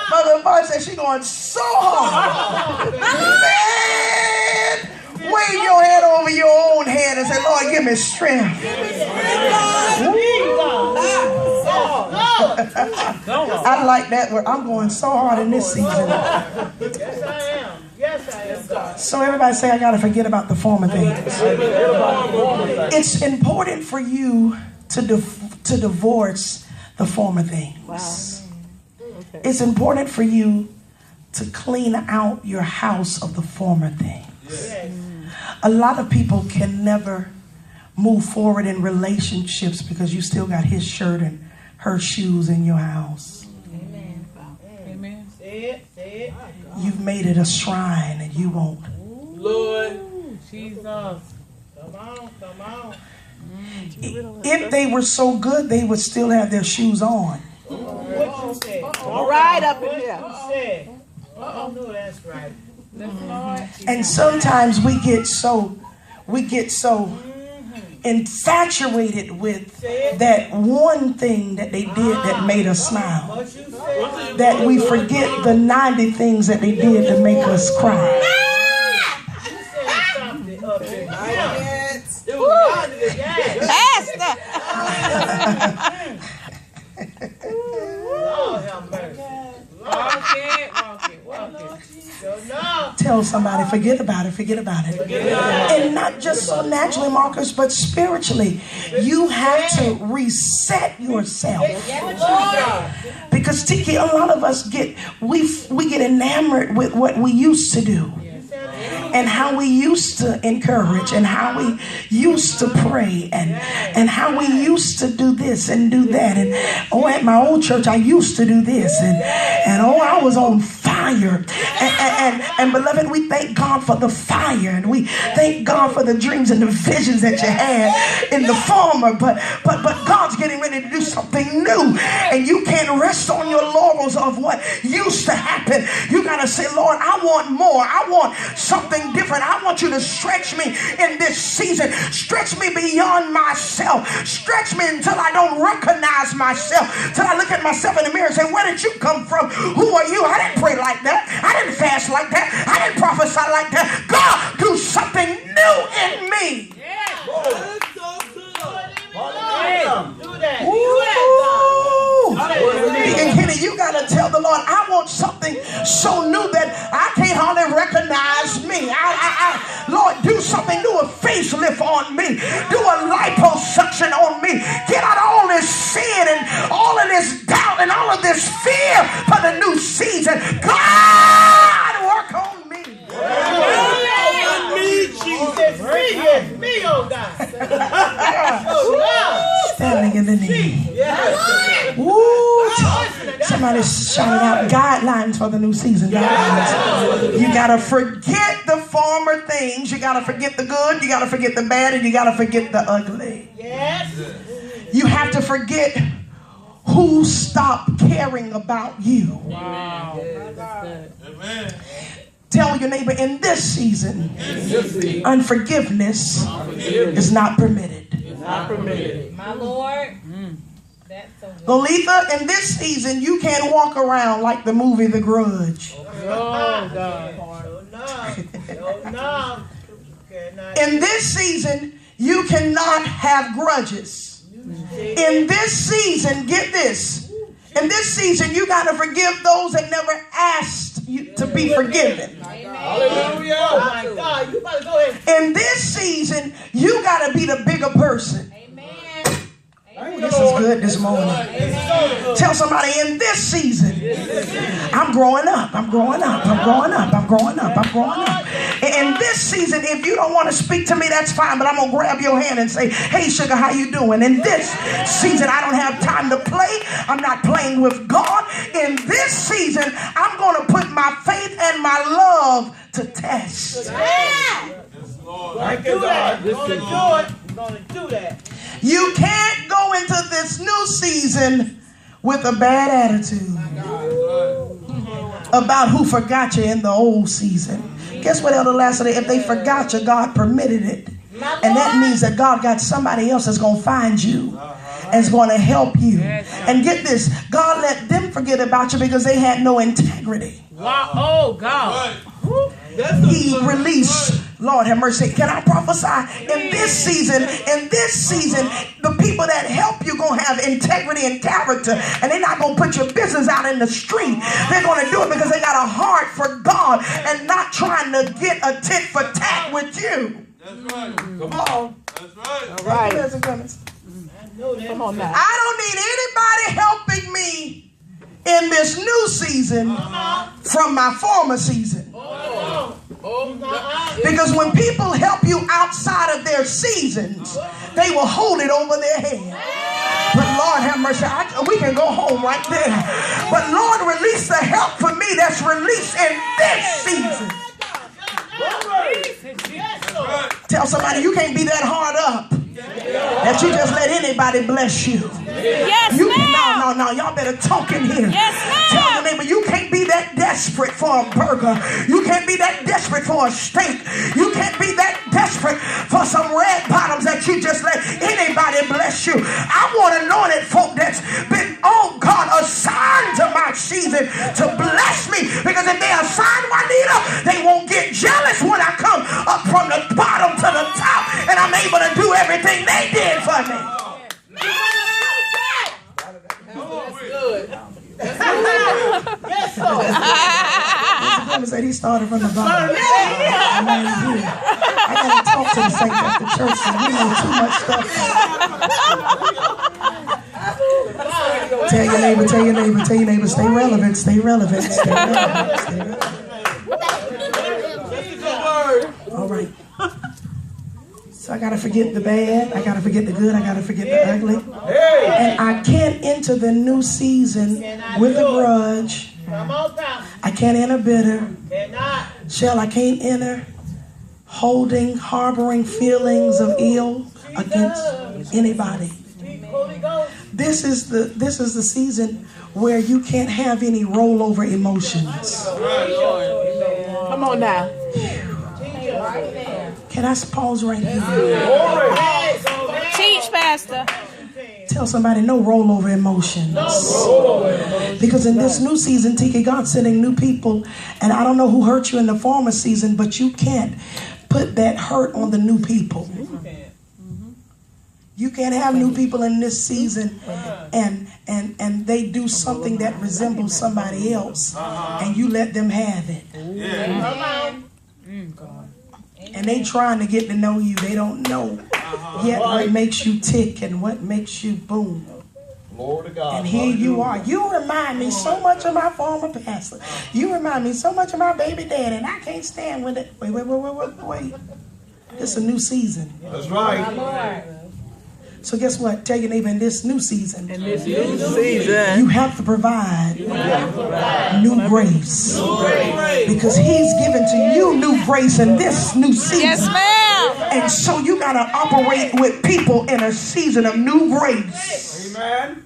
Mother Barb said she going so hard. Man, wave your hand over your own head and say, Lord, give me strength. I like that word. I'm going so hard in this season. Yes, I am. Yes, I am, God. So everybody say, I got to forget about the former things. It's important for you to divorce the former things. Wow. Okay. It's important for you to clean out your house of the former things. Yes. A lot of people can never move forward in relationships because you still got his shirt and her shoes in your house. Amen. Amen. Say it. You've made it a shrine and you won't. Lord. Jesus. Come on. If they were so good, they would still have their shoes on. What you said? All right up in here. What you said? Oh, no, that's right. And sometimes we get so infatuated with that one thing that they did that made us smile, What you said? that we forget the 90 things that they did to make us cry. You said something up there. It was God in the gas. Pastor. Lord have mercy. Walk it. So no. Tell somebody, forget about it. And not just so naturally, Marcus, but spiritually. You have to reset yourself. Because Tiki, a lot of us get enamored with what we used to do. And how we used to encourage, and how we used to pray, and how we used to do this and do that. And oh, at my old church, I used to do this, and oh, I was on fire. And beloved, we thank God for the fire, and we thank God for the dreams and the visions that you had in the former. But God's getting ready to do something new, and you can't rest on your laurels of what used to happen. You gotta say, Lord, I want more. I want something different. I want you to stretch me in this season. Stretch me beyond myself. Stretch me until I don't recognize myself. Till I look at myself in the mirror and say, where did you come from? Who are you? I didn't pray like that. I didn't fast like that. I didn't prophesy like that. God, do something new in me. That's so good. Do that. And Kenny, you got to tell the Lord, I want something so new that I can't hardly recognize me. Lord, do something, do a facelift on me. Do a liposuction on me. Get out all this sin and all of this doubt and all of this fear for the new season. God, work on me. It's me, oh God. Standing in the need. Woo! Somebody shouted out guidelines for the new season. Guidelines. You got to forget the former things. You got to forget the good. You got to forget the bad. And you got to forget the ugly. Yes. You have to forget who stopped caring about you. Wow. Amen. Tell your neighbor, in this season, unforgiveness is not permitted. My Lord. That's so good. Lolita, in this season, you can't walk around like the movie The Grudge. Oh, God. No. In this season, you cannot have grudges. In this season, get this. In this season, you got to forgive those that never asked you to be forgiven. Hallelujah. Oh my God, you better go ahead. In this season, you got to be the bigger person. Amen. This is good this morning. Tell somebody, in this season, I'm growing up. I'm growing up. I'm growing up. I'm growing up. I'm growing up. In this season, if you don't want to speak to me, that's fine. But I'm going to grab your hand and say, hey, sugar, how you doing? In this season, I don't have time to play. I'm not playing with God. In this season, I'm going to put my faith and my love to test. Thank you, God. You're going to do it. You're going to do that. You can't go into this new season with a bad attitude about who forgot you in the old season. Guess what, Elder Lassiter? If they forgot you, God permitted it. And that means that God got somebody else that's going to find you. is going to help you. And get this, God let them forget about you because they had no integrity. Wow. Oh, God. He released, Lord have mercy. Can I prophesy? In this season, the people that help you going to have integrity and character, and they're not going to put your business out in the street. They're going to do it because they got a heart for God and not trying to get a tit for tat with you. That's right. Come on. That's right. All right. Come on now. I don't need anybody helping me in this new season from my former season. Because when people help you outside of their seasons, they will hold it over their head. But Lord have mercy, we can go home right there. But Lord, release the help for me that's released in this season. Tell somebody you can't be that hard up that you just let anybody bless you. Yes, ma'am. No, y'all better talk in here. Yes, ma'am. Tell your neighbor you can't be that desperate for a burger. You can't be that desperate for a steak. You can't be that desperate for some red bottoms that you just let anybody bless you. I want anointed folk that's been, oh God, assigned to my season to bless me. Because if they assign Juanita, they won't get jealous when I come up from the bottom to the top and I'm able to do everything they did for me. Yes, Lord. Said he started from the bottom. I gotta talk to the saints at the church. We know too much stuff. Tell your neighbor, stay relevant, stay relevant, stay relevant, stay relevant. All right. So I gotta forget the bad, I gotta forget the good, I gotta forget the ugly. And I can't enter the new season with a grudge. I can't enter bitter. Shell, I can't enter harboring feelings of ill against anybody. This is the season where you can't have any rollover emotions. Come on now. Can I pause right here? Teach, Pastor. Tell somebody no rollover emotions. Because in this new season, Tiki, God's sending new people. And I don't know who hurt you in the former season, but you can't put that hurt on the new people. You can't have new people in this season and they do something that resembles somebody else and you let them have it. And they trying to get to know you. They don't know yet what makes you tick and what makes you boom. Glory to God. And here you are. You remind me so much of my former pastor. You remind me so much of my baby daddy, and I can't stand with it. Wait. It's a new season. That's right. So guess what? Tell your neighbor, in this new season, Season. you have to provide new grace. Because he's given to you new grace in this new season. Yes, ma'am. And so you got to operate with people in a season of new grace. Amen.